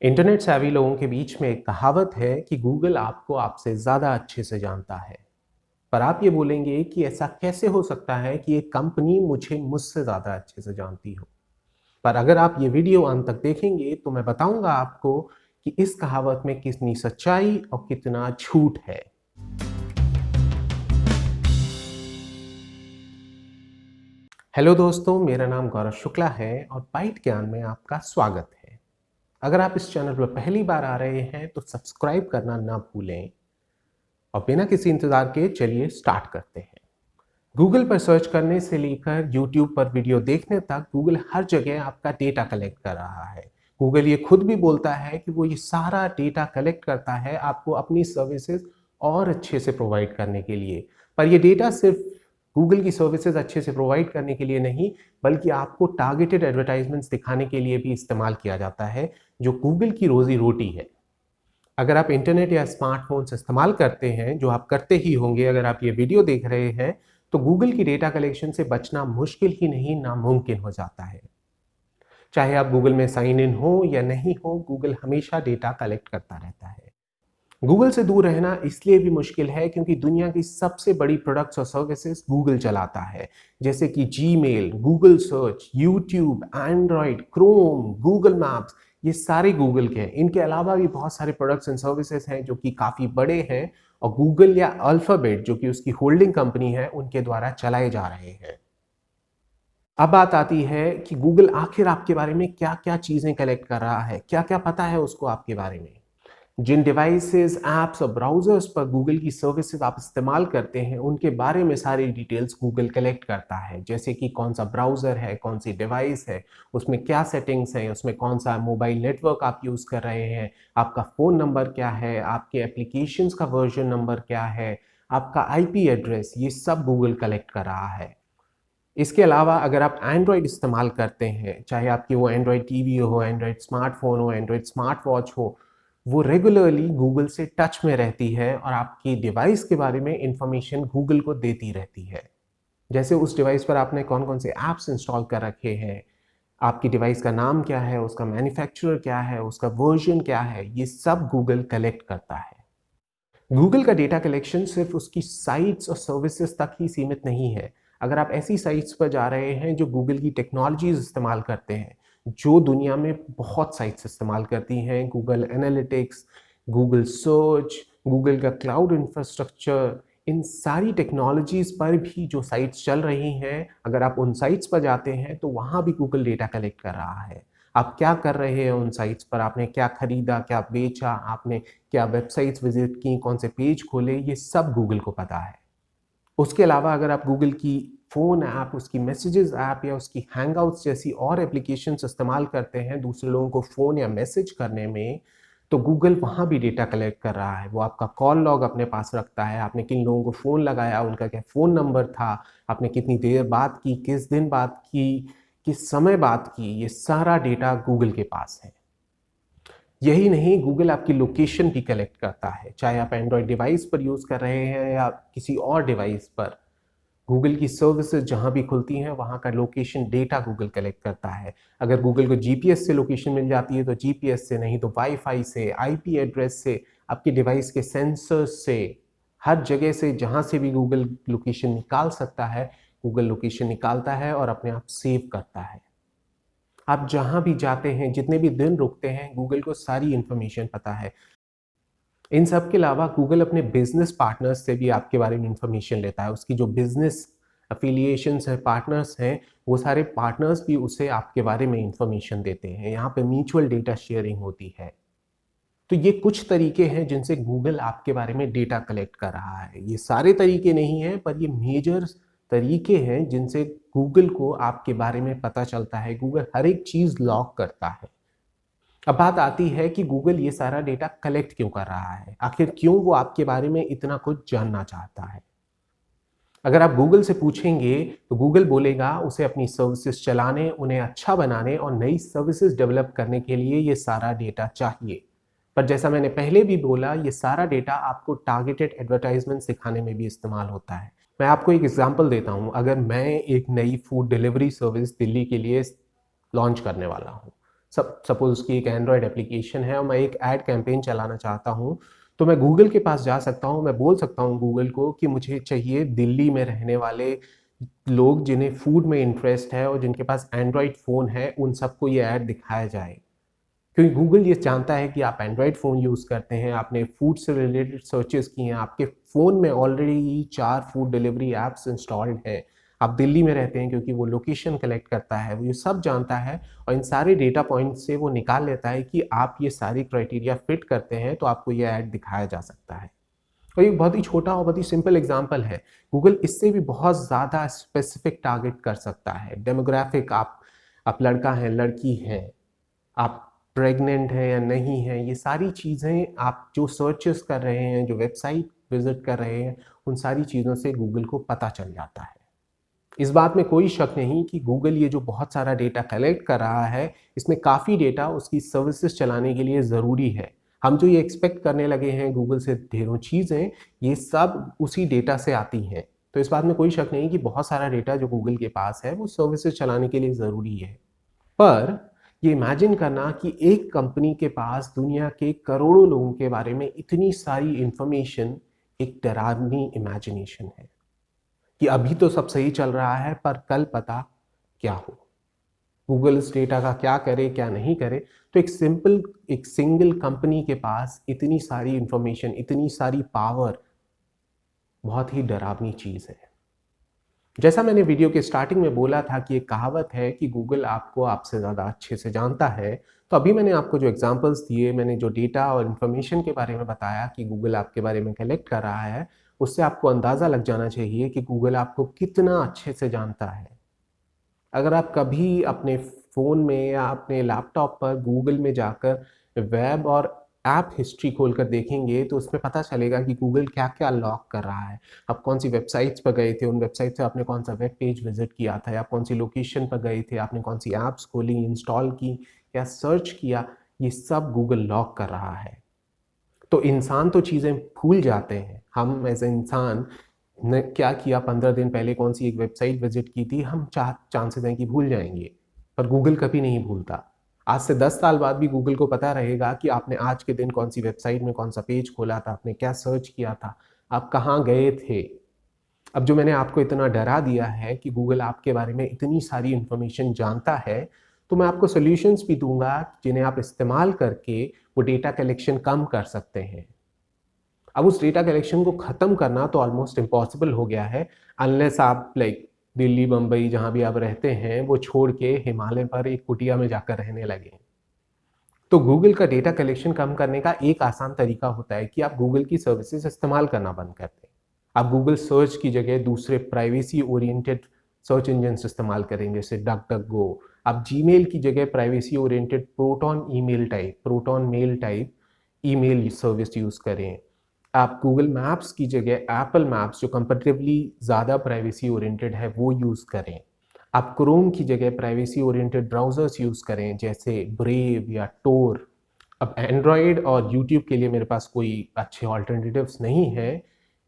Internet savvy लोगों के बीच में एक कहावत है कि गूगल आपको आपसे ज़्यादा अच्छे से जानता है। पर आप ये बोलेंगे कि ऐसा कैसे हो सकता है कि एक कंपनी मुझे मुझसे ज़्यादा अच्छे से जानती हो? पर अगर आप ये वीडियो अंत तक देखेंगे तो मैं बताऊंगा आपको कि इस कहावत में कितनी सच्चाई और कितना झूठ है। हेलो दोस्तों, मेरा नाम गौरव शुक्ला है और बाइट ज्ञान में आपका स्वागत है। अगर आप इस चैनल पर पहली बार आ रहे हैं तो सब्सक्राइब करना ना भूलें और बिना किसी इंतजार के चलिए स्टार्ट करते हैं। गूगल पर सर्च करने से लेकर यूट्यूब पर वीडियो देखने तक गूगल हर जगह आपका डेटा कलेक्ट कर रहा है। गूगल ये खुद भी बोलता है कि वो ये सारा डेटा कलेक्ट करता है आपको अपनी सर्विसेज और अच्छे से प्रोवाइड करने के लिए। पर ये डेटा सिर्फ गूगल की सर्विसेज अच्छे से प्रोवाइड करने के लिए नहीं, बल्कि आपको टारगेटेड एडवर्टाइजमेंट्स दिखाने के लिए भी इस्तेमाल किया जाता है, जो गूगल की रोजी रोटी है। अगर आप इंटरनेट या स्मार्टफोन्स इस्तेमाल करते हैं, जो आप करते ही होंगे अगर आप ये वीडियो देख रहे हैं, तो गूगल की डेटा कलेक्शन से बचना मुश्किल ही नहीं नामुमकिन हो जाता है। चाहे आप गूगल में साइन इन हो या नहीं हो, गूगल हमेशा डेटा कलेक्ट करता रहता है। गूगल से दूर रहना इसलिए भी मुश्किल है क्योंकि दुनिया की सबसे बड़ी प्रोडक्ट्स और सर्विसेज गूगल चलाता है, जैसे कि Gmail, Google search, YouTube, Android, Chrome, Google maps. ये सारे गूगल के हैं। इनके अलावा भी बहुत सारे प्रोडक्ट्स एंड सर्विसेज हैं जो कि काफ़ी बड़े हैं और गूगल या अल्फाबेट, जो कि उसकी होल्डिंग कंपनी है, उनके द्वारा चलाए जा रहे हैं। अब बात आती है कि गूगल आखिर आपके बारे में क्या क्या चीज़ें कलेक्ट कर रहा है, क्या क्या पता है उसको आपके बारे में। जिन डिवाइसेस, ऐप्स और ब्राउजर्स पर गूगल की सर्विसेज आप इस्तेमाल करते हैं, उनके बारे में सारी डिटेल्स गूगल कलेक्ट करता है, जैसे कि कौन सा ब्राउज़र है, कौन सी डिवाइस है, उसमें क्या सेटिंग्स हैं, उसमें कौन सा मोबाइल नेटवर्क आप यूज़ कर रहे हैं, आपका फ़ोन नंबर क्या है, आपके एप्लीकेशंस का वर्जन नंबर क्या है, आपका आईपी एड्रेस, ये सब गूगल कलेक्ट कर रहा है। इसके अलावा अगर आप एंड्रॉयड इस्तेमाल करते हैं, चाहे आपकी वो एंड्रॉयड टीवी हो, एंड्रॉयड स्मार्टफोन हो, एंड्रॉयड स्मार्ट वॉच हो, वो रेगुलरली गूगल से टच में रहती है और आपकी डिवाइस के बारे में इंफॉर्मेशन गूगल को देती रहती है। जैसे उस डिवाइस पर आपने कौन कौन से ऐप्स इंस्टॉल कर रखे हैं, आपकी डिवाइस का नाम क्या है, उसका मैन्युफैक्चरर क्या है, उसका वर्जन क्या है, ये सब गूगल कलेक्ट करता है। गूगल का डेटा कलेक्शन सिर्फ उसकी साइट्स और सर्विसेज तक ही सीमित नहीं है। अगर आप ऐसी साइट्स पर जा रहे हैं जो गूगल की टेक्नोलॉजीज इस्तेमाल करते हैं, जो दुनिया में बहुत साइट्स इस्तेमाल करती हैं, Google analytics, Google search, Google का क्लाउड इंफ्रास्ट्रक्चर, इन सारी टेक्नोलॉजीज पर भी जो साइट्स चल रही हैं, अगर आप उन साइट्स पर जाते हैं तो वहाँ भी गूगल डेटा कलेक्ट कर रहा है। आप क्या कर रहे हैं उन साइट्स पर, आपने क्या खरीदा, क्या बेचा, आपने क्या वेबसाइट्स विजिट की, कौन से पेज खोले, ये सब गूगल को पता है। उसके अलावा अगर आप गूगल की फ़ोन ऐप, उसकी मैसेजेस ऐप या उसकी हैंगआउट्स जैसी और एप्लीकेशंस इस्तेमाल करते हैं दूसरे लोगों को फ़ोन या मैसेज करने में, तो गूगल वहाँ भी डेटा कलेक्ट कर रहा है। वो आपका कॉल लॉग अपने पास रखता है, आपने किन लोगों को फ़ोन लगाया, उनका क्या फ़ोन नंबर था, आपने कितनी देर बात की, किस दिन बात की, किस समय बात की, ये सारा डेटा गूगल के पास है। यही नहीं, गूगल आपकी लोकेशन भी कलेक्ट करता है, चाहे आप एंड्रॉयड डिवाइस पर यूज़ कर रहे हैं या किसी और डिवाइस पर। गूगल की सर्विसेज जहाँ भी खुलती हैं, वहाँ का लोकेशन डेटा गूगल कलेक्ट करता है। अगर गूगल को जीपीएस से लोकेशन मिल जाती है तो जीपीएस से, नहीं तो वाईफाई से, आईपी एड्रेस से, आपके डिवाइस के सेंसर्स से, हर जगह से जहाँ से भी गूगल लोकेशन निकाल सकता है, गूगल लोकेशन निकालता है और अपने आप सेव करता है। आप जहाँ भी जाते हैं, जितने भी दिन रुकते हैं, गूगल को सारी इन्फॉर्मेशन पता है। इन सब के अलावा गूगल अपने बिजनेस पार्टनर्स से भी आपके बारे में इंफॉर्मेशन लेता है। उसकी जो बिजनेस अफिलिएशंस हैं, पार्टनर्स हैं, वो सारे पार्टनर्स भी उसे आपके बारे में इंफॉर्मेशन देते हैं। यहाँ पे म्यूचुअल डेटा शेयरिंग होती है। तो ये कुछ तरीके हैं जिनसे गूगल आपके बारे में डेटा कलेक्ट कर रहा है। ये सारे तरीके नहीं हैं, पर ये मेजर तरीके हैं जिनसे गूगल को आपके बारे में पता चलता है। गूगल हर एक चीज़ लॉग करता है। अब बात आती है कि गूगल ये सारा डेटा कलेक्ट क्यों कर रहा है, आखिर क्यों वो आपके बारे में इतना कुछ जानना चाहता है। अगर आप गूगल से पूछेंगे तो गूगल बोलेगा उसे अपनी सर्विसेज चलाने, उन्हें अच्छा बनाने और नई सर्विसेज डेवलप करने के लिए ये सारा डेटा चाहिए। पर जैसा मैंने पहले भी बोला, ये सारा डेटा आपको टारगेटेड एडवर्टाइजमेंट सिखाने में भी इस्तेमाल होता है। मैं आपको एक एग्जांपल देता हूँ। अगर मैं एक नई फूड डिलीवरी सर्विस दिल्ली के लिए लॉन्च करने वाला हूँ, सपोज कि एक एंड्रॉयड एप्लीकेशन है और मैं एक ऐड कैंपेन चलाना चाहता हूँ, तो मैं गूगल के पास जा सकता हूँ, मैं बोल सकता हूँ गूगल को कि मुझे चाहिए दिल्ली में रहने वाले लोग जिन्हें फूड में इंटरेस्ट है और जिनके पास एंड्रॉयड फ़ोन है, उन सबको ये ऐड दिखाया जाए। क्योंकि गूगल ये जानता है कि आप एंड्रॉयड फ़ोन यूज़ करते हैं, आपने फूड से रिलेटेड सर्चेस किए हैं, आपके फ़ोन में already 4 food delivery apps installed हैं, आप दिल्ली में रहते हैं क्योंकि वो लोकेशन कलेक्ट करता है, वो ये सब जानता है और इन सारे डेटा पॉइंट से वो निकाल लेता है कि आप ये सारी क्राइटेरिया फिट करते हैं, तो आपको ये ऐड दिखाया जा सकता है। और एक बहुत ही छोटा और बहुत ही सिंपल एग्जांपल है। गूगल इससे भी बहुत ज़्यादा स्पेसिफिक टारगेट कर सकता है। डेमोग्राफिक, आप लड़का हैं, लड़की हैं, आप प्रेग्नेंट हैं या नहीं हैं, ये सारी चीज़ें आप जो सर्चेस कर रहे हैं, जो वेबसाइट विजिट कर रहे हैं, उन सारी चीज़ों से गूगल को पता चल जाता है। इस बात में कोई शक नहीं कि गूगल ये जो बहुत सारा डेटा कलेक्ट कर रहा है, इसमें काफ़ी डेटा उसकी सर्विसेज चलाने के लिए ज़रूरी है। हम जो ये एक्सपेक्ट करने लगे हैं गूगल से ढेरों चीज़ें, ये सब उसी डेटा से आती हैं। तो इस बात में कोई शक नहीं कि बहुत सारा डेटा जो गूगल के पास है, वो सर्विसेज चलाने के लिए ज़रूरी है। पर ये इमेजिन करना कि एक कंपनी के पास दुनिया के करोड़ों लोगों के बारे में इतनी सारी इंफॉर्मेशन, एक डरावनी इमेजिनेशन है कि अभी तो सब सही चल रहा है पर कल पता क्या हो। गूगल इस डेटा का क्या करे क्या नहीं करे। तो एक सिंगल कंपनी के पास इतनी सारी इंफॉर्मेशन, इतनी सारी पावर, बहुत ही डरावनी चीज़ है। जैसा मैंने वीडियो के स्टार्टिंग में बोला था कि एक कहावत है कि गूगल आपको आपसे ज़्यादा अच्छे से जानता है, तो अभी मैंने आपको जो एग्जांपल्स दिए, मैंने जो डेटा और इन्फॉर्मेशन के बारे में बताया कि गूगल आपके बारे में कलेक्ट कर रहा है, उससे आपको अंदाज़ा लग जाना चाहिए कि गूगल आपको कितना अच्छे से जानता है। अगर आप कभी अपने फ़ोन में या अपने लैपटॉप पर गूगल में जाकर वेब और ऐप हिस्ट्री खोलकर देखेंगे, तो उसमें पता चलेगा कि गूगल क्या-क्या लॉग कर रहा है। आप कौन-सी वेबसाइट्स पर गए थे, उन वेबसाइट से आपने कौन-सा वेब पेज विज़िट किया था, या आप कौन-सी लोकेशन पर गए थे, आपने कौन-सी ऐप्स खोली, इंस्टॉल की या सर्च किया, ये सब गूगल लॉग कर रहा है। तो इंसान तो चीज़ें भूल जाते हैं। हम एज़ अ इंसान ने क्या किया, 15 दिन पहले कौन-सी एक वेबसाइट विज़िट की थी, हम चांसेस हैं कि भूल जाएँगे, पर गूगल कभी नहीं भूलता। आज से 10 साल बाद भी गूगल को पता रहेगा कि आपने आज के दिन कौन-सी वेबसाइट में कौन-सा पेज खोला था, आपने क्या सर्च किया था, आप कहाँ गए थे। अब जो मैंने आपको इतना डरा दिया है कि गूगल आपके बारे में इतनी सारी इन्फॉर्मेशन जानता है, तो मैं आपको सॉल्यूशंस भी दूँगा जिन्हें आप इस्तेमाल करके वो डेटा कलेक्शन कम कर सकते हैं। अब उस डेटा कलेक्शन को ख़त्म करना तो ऑलमोस्ट इम्पॉसिबल हो गया है, अनलेस आप लाइक दिल्ली, बम्बई जहाँ भी आप रहते हैं, वो छोड़ के हिमालय पर एक कुटिया में जाकर रहने लगे। तो गूगल का डेटा कलेक्शन कम करने का एक आसान तरीका होता है कि आप गूगल की सर्विसेज इस्तेमाल करना बंद कर दें। आप गूगल सर्च की जगह दूसरे प्राइवेसी ओरिएंटेड सर्च इंजन्स इस्तेमाल करें, जैसे डक डक गो। आप जीमेल की जगह privacy oriented Proton mail type email service use करें। आप गूगल मैप्स की जगह एप्पल मैप्स, जो कंपैरेटिवली ज़्यादा प्राइवेसी ओरिएंटेड है, वो यूज़ करें। आप क्रोम की जगह प्राइवेसी ओरिएंटेड ब्राउज़र्स यूज़ करें, जैसे ब्रेव या टोर। अब एंड्रॉयड और यूट्यूब के लिए मेरे पास कोई अच्छे ऑल्टरनेटिव्स नहीं है,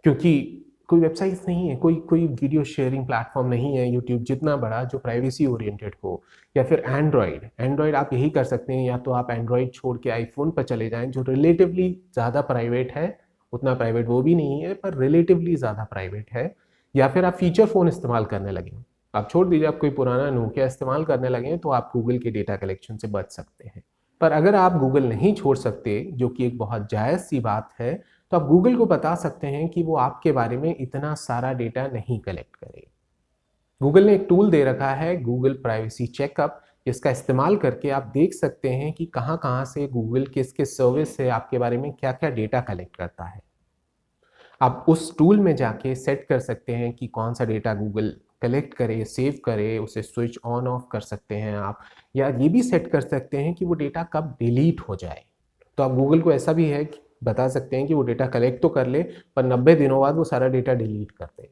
क्योंकि कोई वेबसाइट्स नहीं है, कोई वीडियो शेयरिंग प्लेटफॉर्म नहीं है यूट्यूब जितना बड़ा जो प्राइवेसी ओरिएंटेड हो। या फिर एंड्रॉयड आप यही कर सकते हैं, या तो आप एंड्रॉयड छोड़ के आईफोन पर चले जाएँ, जो रिलेटिवली ज़्यादा प्राइवेट है, उतना प्राइवेट वो भी नहीं है पर रिलेटिवली ज़्यादा प्राइवेट है। या फिर आप फीचर फ़ोन इस्तेमाल करने लगें। आप छोड़ दीजिए, आप कोई पुराना नोकिया इस्तेमाल करने लगें, तो आप गूगल के डेटा कलेक्शन से बच सकते हैं। पर अगर आप गूगल नहीं छोड़ सकते, जो कि एक बहुत जायज़ सी बात है, तो आप गूगल को बता सकते हैं कि वो आपके बारे में इतना सारा डेटा नहीं कलेक्ट करे। गूगल ने एक टूल दे रखा है, गूगल प्राइवेसी चेकअप, जिसका इस्तेमाल करके आप देख सकते हैं कि कहाँ-कहाँ से गूगल किस-किस सर्विस से आपके बारे में क्या-क्या डेटा कलेक्ट करता है। आप उस टूल में जाके सेट कर सकते हैं कि कौन सा डेटा गूगल कलेक्ट करे, सेव करे, उसे स्विच ऑन ऑफ कर सकते हैं आप, या ये भी सेट कर सकते हैं कि वो डेटा कब डिलीट हो जाए। तो आप गूगल को ऐसा भी है कि बता सकते हैं कि वो डेटा कलेक्ट तो कर ले, पर 90 दिनों बाद वो सारा डेटा डिलीट कर दे।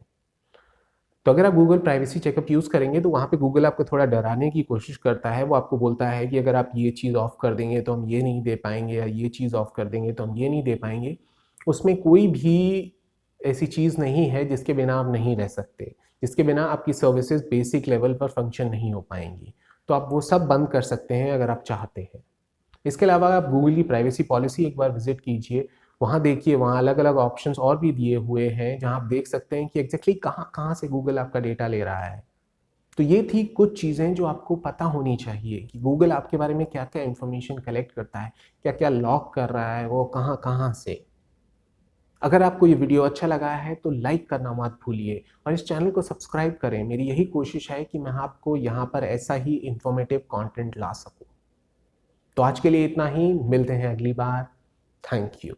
तो अगर आप गूगल प्राइवेसी चेकअप यूज़ करेंगे, तो वहाँ पे गूगल आपको थोड़ा डराने की कोशिश करता है। वो आपको बोलता है कि अगर आप ये चीज़ ऑफ कर देंगे तो हम ये नहीं दे पाएँगे, या ये चीज़ ऑफ कर देंगे तो हम ये नहीं दे पाएँगे। उसमें कोई भी ऐसी चीज़ नहीं है जिसके बिना आप नहीं रह सकते, जिसके बिना आपकी सर्विसेज़ बेसिक लेवल पर फंक्शन नहीं हो पाएँगी। तो आप वो सब बंद कर सकते हैं अगर आप चाहते हैं। इसके अलावा आप गूगल की प्राइवेसी पॉलिसी एक बार विजिट कीजिए, वहाँ देखिए, वहाँ अलग अलग ऑप्शंस और भी दिए हुए हैं जहाँ आप देख सकते हैं कि एग्जैक्टली कहाँ कहाँ से गूगल आपका डेटा ले रहा है। तो ये थी कुछ चीज़ें जो आपको पता होनी चाहिए कि गूगल आपके बारे में क्या क्या इन्फॉर्मेशन कलेक्ट करता है, क्या क्या लॉग कर रहा है, वो कहाँ कहाँ से। अगर आपको ये वीडियो अच्छा लगा है तो लाइक करना मत भूलिए और इस चैनल को सब्सक्राइब करें। मेरी यही कोशिश है कि मैं आपको यहाँ पर ऐसा ही इंफॉर्मेटिव कंटेंट ला सकूं। तो आज के लिए इतना ही, मिलते हैं अगली बार। Thank you.